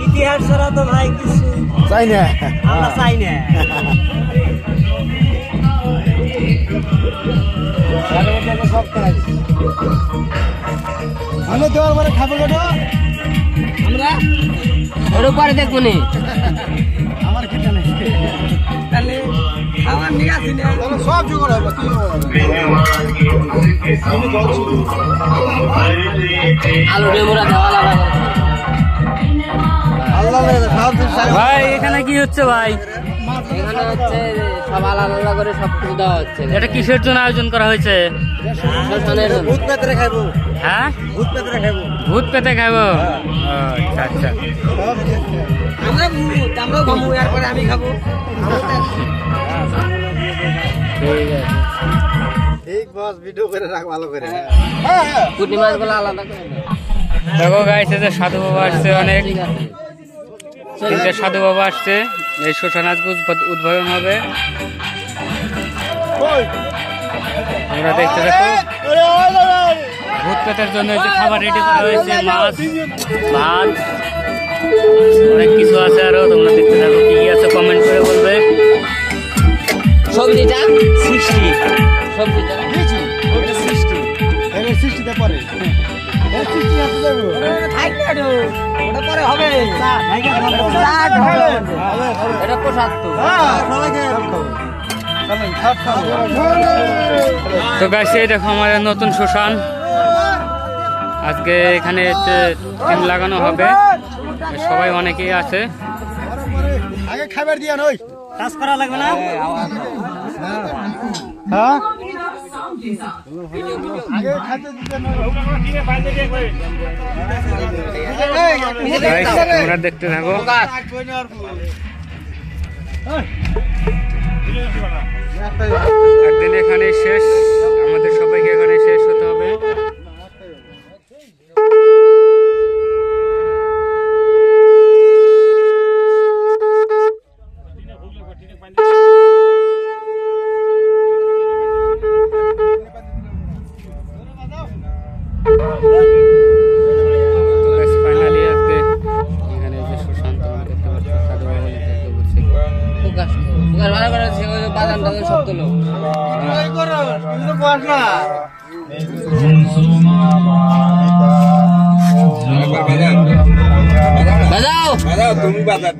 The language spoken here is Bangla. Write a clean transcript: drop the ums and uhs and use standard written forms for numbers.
ইতিহাস ছাড়া তো ভাই কিছু চাই না, আমরা চাই না। আমরা দেওয়ার পরে খাবো কেন? আমরা ওর পরে দেখবো নি। আমার খেতে নেই, তাহলে আমার নিয়ে আসি না, সব জোগাড় হবে। আলু ডেমুরা দেওয়া লাগা। ভাই এখানে কি হচ্ছে ভাই? এখানে হচ্ছে সব আলাদা আলাদা করে সব কিছু দেওয়া হচ্ছে। এটা কিসের জন্য আয়োজন করা হয়েছে? ভূত পেতে খাইবো। হ্যাঁ, ভূত পেতে খাইবো। ভূত পেতে খাবো। আচ্ছা আচ্ছা, আমরা ভূত, আমরাও খাবো, এরপরে আমি খাবো। ঠিক আছে। ঠিক বস, ভিডিও করে রাখ ভালো করে। পুঁটি মাছগুলো আলাদা করে দাও। দেখো গাইস, এই যে সাধু বাবা আসছে, অনেক ঠিক আছে। তিনটে সাধু বাবা আসছে। এই শ্মশান আজকে উদ্বোধন হবে, তোমরা দেখতে থাকো। ভূত পেতের জন্য যে খাবার রেডি করা হয়েছে, মাছ, ভাত, অনেক কিছু আছে আরো। তোমরা দেখতে থাকো, কি কি আছে কমেন্ট করে বলবে। সবজিটা 60, সবজিটা 60 60তে পরে ওটা পরে হবে। এটা 75। তো গাইস, এই দেখো আমাদের নতুন শ্মশান। আজকে এখানে টিম লাগানো হবে, সবাই অনেকেই আছে। আগে খাবার দিয়া নই, কাজ করা লাগবে না। হ্যাঁ আগে খাতে দিতে নই। গাইস, তোমরা দেখতে থাকো। একদিন এখানে শেষ, আমাদের সবাইকে এখানে শেষ হতে হবে। ফাইনালি আজকে এখানে যে শ্মশান, তোমরা দেখতে পাচ্ছ, সাধু বাবা লিখে বলছে। ভালো করে বাদাম টাদাম সব তোলো। বাজাও তুমি বাজাও।